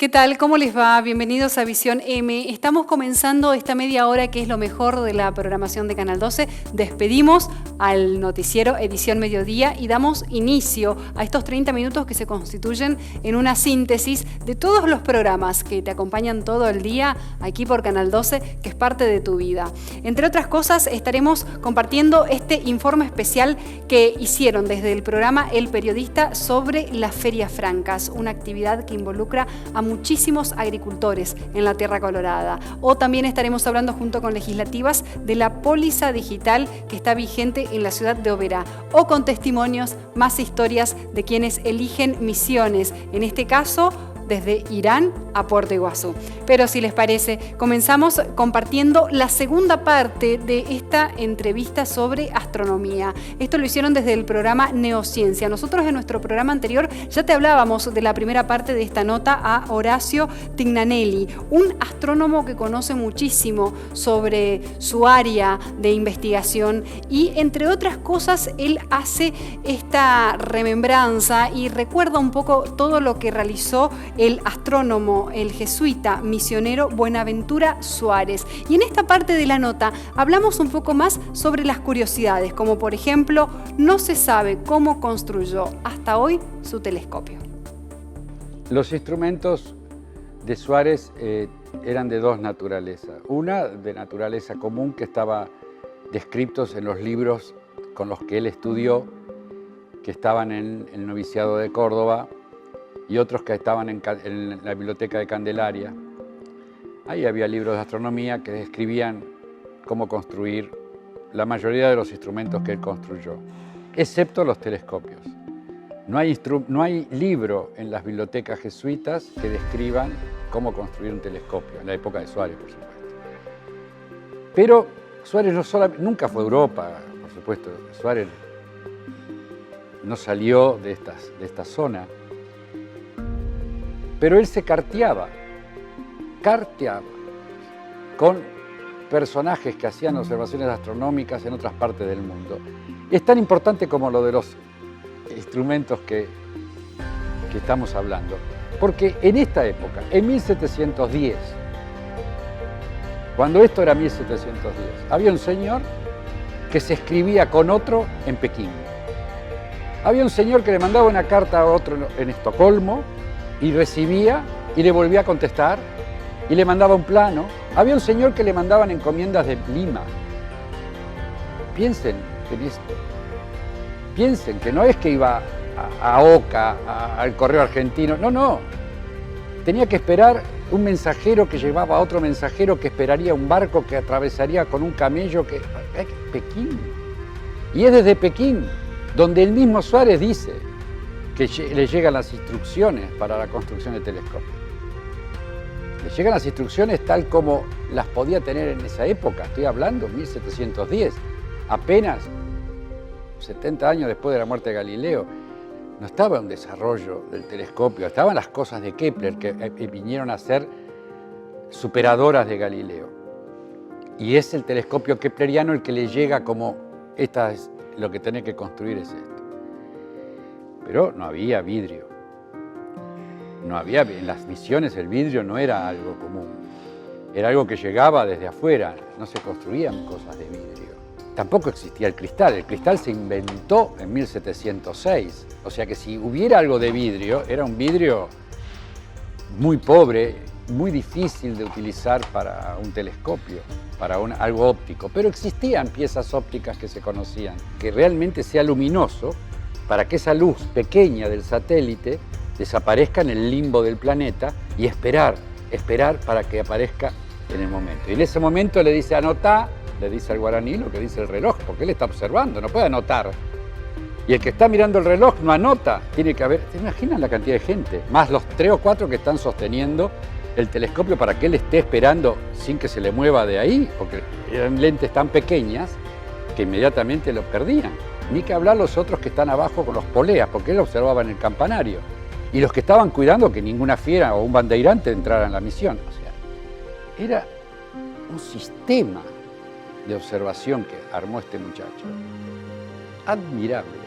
¿Qué tal? ¿Cómo les va? Bienvenidos a Visión M. Estamos comenzando esta media hora que es lo mejor de la programación de Canal 12. Despedimos al noticiero Edición Mediodía y damos inicio a estos 30 minutos que se constituyen en una síntesis de todos los programas que te acompañan todo el día aquí por Canal 12, que es parte de tu vida. Entre otras cosas, estaremos compartiendo este informe especial que hicieron desde el programa El Periodista sobre las ferias francas, una actividad que involucra a muchísimos agricultores en la Tierra Colorada. O también estaremos hablando junto con legislativas de la póliza digital que está vigente en la ciudad de Oberá, o con testimonios, más historias de quienes eligen misiones, en este caso desde Irán a Puerto Iguazú. Pero si les parece, comenzamos compartiendo la segunda parte de esta entrevista sobre astronomía. Esto lo hicieron desde el programa Neociencia. Nosotros en nuestro programa anterior ya te hablábamos de la primera parte de esta nota a Horacio Tignanelli, un astrónomo que conoce muchísimo sobre su área de investigación y, entre otras cosas, él hace esta remembranza y recuerda un poco todo lo que realizó el astrónomo, el jesuita misionero Buenaventura Suárez. Y en esta parte de la nota hablamos un poco más sobre las curiosidades, como por ejemplo, no se sabe cómo construyó hasta hoy su telescopio. Los instrumentos de Suárez eran de dos naturalezas. Una de naturaleza común, que estaba descritos en los libros con los que él estudió, que estaban en el noviciado de Córdoba, y otros que estaban en la biblioteca de Candelaria. Ahí había libros de astronomía que describían cómo construir la mayoría de los instrumentos que él construyó, excepto los telescopios. No hay libro en las bibliotecas jesuitas que describan cómo construir un telescopio, en la época de Suárez, por supuesto. Pero Suárez nunca fue a Europa, por supuesto. Suárez no salió de esta zona. Pero él se carteaba con personajes que hacían observaciones astronómicas en otras partes del mundo. Es tan importante como lo de los instrumentos que estamos hablando, porque en esta época, en 1710, cuando esto era 1710, había un señor que se escribía con otro en Pekín. Había un señor que le mandaba una carta a otro en Estocolmo, y recibía y le volvía a contestar y le mandaba un plano. Había un señor que le mandaban encomiendas de Lima. Piensen en esto. Piensen que no es que iba a Oca, al correo argentino. No. Tenía que esperar un mensajero que llevaba a otro mensajero que esperaría un barco que atravesaría con un camello Pekín. Y es desde Pekín donde el mismo Suárez dice que le llegan las instrucciones para la construcción del telescopio. Le llegan las instrucciones tal como las podía tener en esa época, estoy hablando 1710, apenas 70 años después de la muerte de Galileo. No estaba un desarrollo del telescopio, estaban las cosas de Kepler que vinieron a ser superadoras de Galileo. Y es el telescopio kepleriano el que le llega como, lo que tenés que construir es esto. Pero no había vidrio. En las misiones el vidrio no era algo común. Era algo que llegaba desde afuera. No se construían cosas de vidrio. Tampoco existía el cristal. El cristal se inventó en 1706. O sea que si hubiera algo de vidrio, era un vidrio muy pobre, muy difícil de utilizar para un telescopio, para algo óptico. Pero existían piezas ópticas que se conocían. Que realmente sea luminoso, para que esa luz pequeña del satélite desaparezca en el limbo del planeta y esperar para que aparezca en el momento. Y en ese momento le dice anotá, le dice al guaraní lo que dice el reloj, porque él está observando, no puede anotar. Y el que está mirando el reloj no anota, tiene que haber, ¿te imaginas la cantidad de gente? Más los 3 o 4 que están sosteniendo el telescopio para que él esté esperando sin que se le mueva de ahí, porque eran lentes tan pequeñas que inmediatamente lo perdían. Ni que hablar los otros que están abajo con los poleas, porque él observaba en el campanario. Y los que estaban cuidando que ninguna fiera o un bandeirante entrara en la misión. O sea, era un sistema de observación que armó este muchacho. Admirable.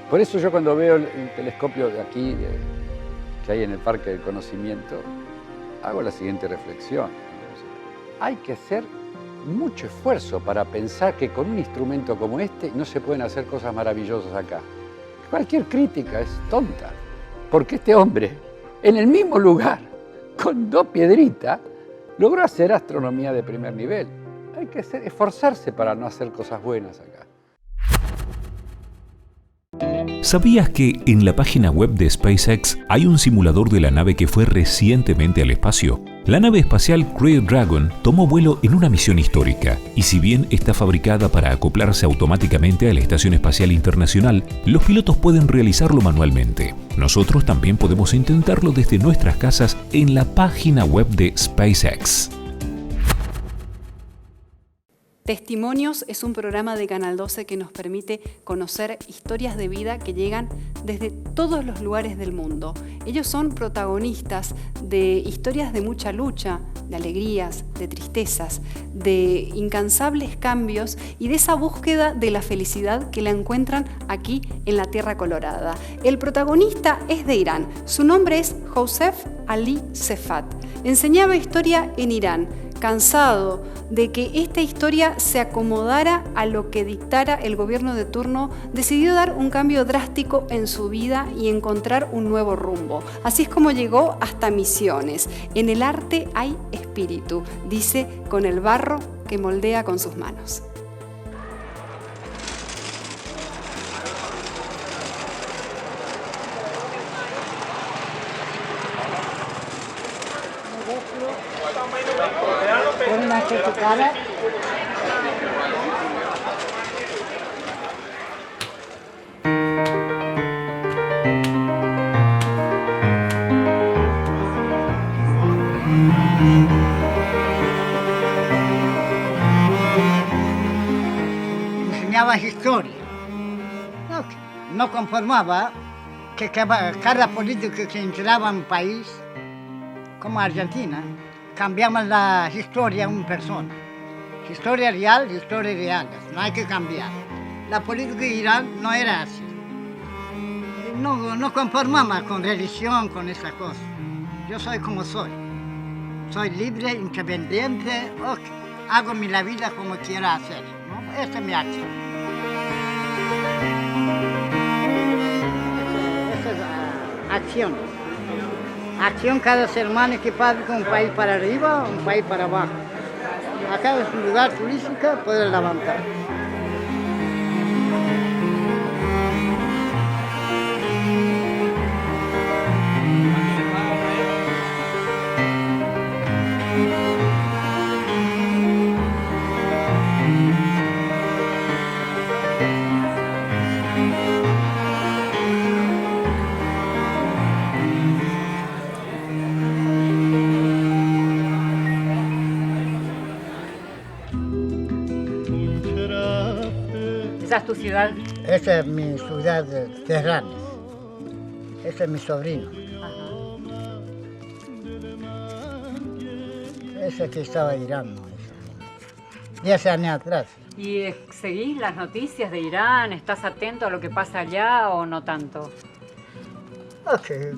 Por eso yo cuando veo el telescopio de aquí, que hay en el Parque del Conocimiento, hago la siguiente reflexión. Hay que hacer mucho esfuerzo para pensar que con un instrumento como este no se pueden hacer cosas maravillosas acá. Cualquier crítica es tonta, porque este hombre, en el mismo lugar, con 2 piedritas, logró hacer astronomía de primer nivel. Hay que esforzarse para no hacer cosas buenas acá. ¿Sabías que en la página web de SpaceX hay un simulador de la nave que fue recientemente al espacio? La nave espacial Crew Dragon tomó vuelo en una misión histórica, y si bien está fabricada para acoplarse automáticamente a la Estación Espacial Internacional, los pilotos pueden realizarlo manualmente. Nosotros también podemos intentarlo desde nuestras casas en la página web de SpaceX. Testimonios es un programa de Canal 12 que nos permite conocer historias de vida que llegan desde todos los lugares del mundo. Ellos son protagonistas de historias de mucha lucha, de alegrías, de tristezas, de incansables cambios y de esa búsqueda de la felicidad que la encuentran aquí en la Tierra Colorada. El protagonista es de Irán. Su nombre es Joseph Ali Sefat. Enseñaba historia en Irán. Cansado de que esta historia se acomodara a lo que dictara el gobierno de turno, decidió dar un cambio drástico en su vida y encontrar un nuevo rumbo. Así es como llegó hasta Misiones. En el arte hay espíritu, dice, con el barro que moldea con sus manos. Enseñaba historia. No conformaba que cada político que entraba en un país, como Argentina, cambiamos la historia de una persona. Historia real, no hay que cambiar. La política de Irán no era así. No conformaba con religión, con esas cosas. Yo soy como soy. Soy libre, independiente, hago mi la vida como quiera hacer, ¿no? Esa es mi acción. Esa es acción. Acción cada ser humano que fabrica un país para arriba, un país para abajo. Acá es un lugar turístico, poder levantar. ¿Esa es tu ciudad? Esa es mi ciudad de Teherán. Ese es mi sobrino. Ajá. Ese que estaba en Irán, ¿no? 10 años atrás. ¿Y seguís las noticias de Irán? ¿Estás atento a lo que pasa allá o no tanto?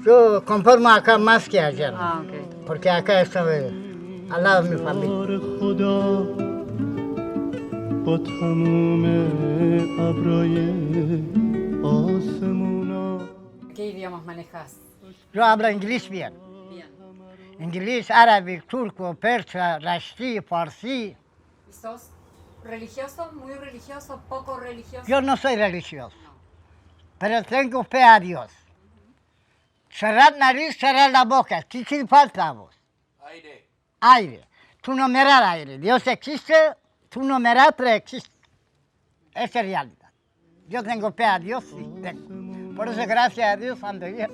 Yo conformo acá más que allá, ¿no? Ah, ok. Porque acá estaba al lado de mi familia. ¿Qué idiomas manejas? Yo hablo inglés bien. Bien. Inglés, árabe, turco, persa, rashti, farsi. ¿Y sos religioso, muy religioso, poco religioso? Yo no soy religioso, pero tengo fe a Dios. Cerrar nariz, cerrar la boca. ¿Qué falta a vos? Aire. Aire. Tú no miras aire. Dios existe, tú no miras, pero existe. Esa es realidad. Yo tengo fe a Dios, sí, tengo. Por eso, gracias a Dios, ando bien.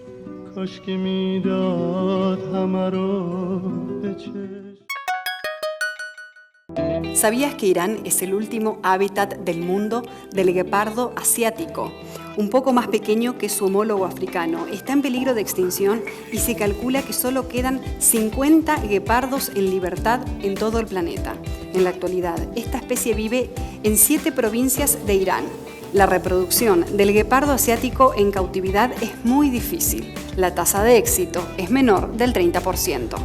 ¿Sabías que Irán es el último hábitat del mundo del guepardo asiático? Un poco más pequeño que su homólogo africano. Está en peligro de extinción y se calcula que solo quedan 50 guepardos en libertad en todo el planeta. En la actualidad, esta especie vive en 7 provincias de Irán. La reproducción del guepardo asiático en cautividad es muy difícil. La tasa de éxito es menor del 30%.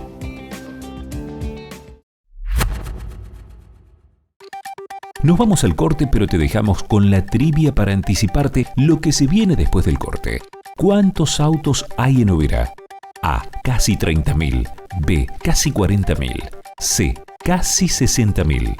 Nos vamos al corte, pero te dejamos con la trivia para anticiparte lo que se viene después del corte. ¿Cuántos autos hay en Oberá? A. Casi 30.000. B. Casi 40.000. C. Casi 60.000.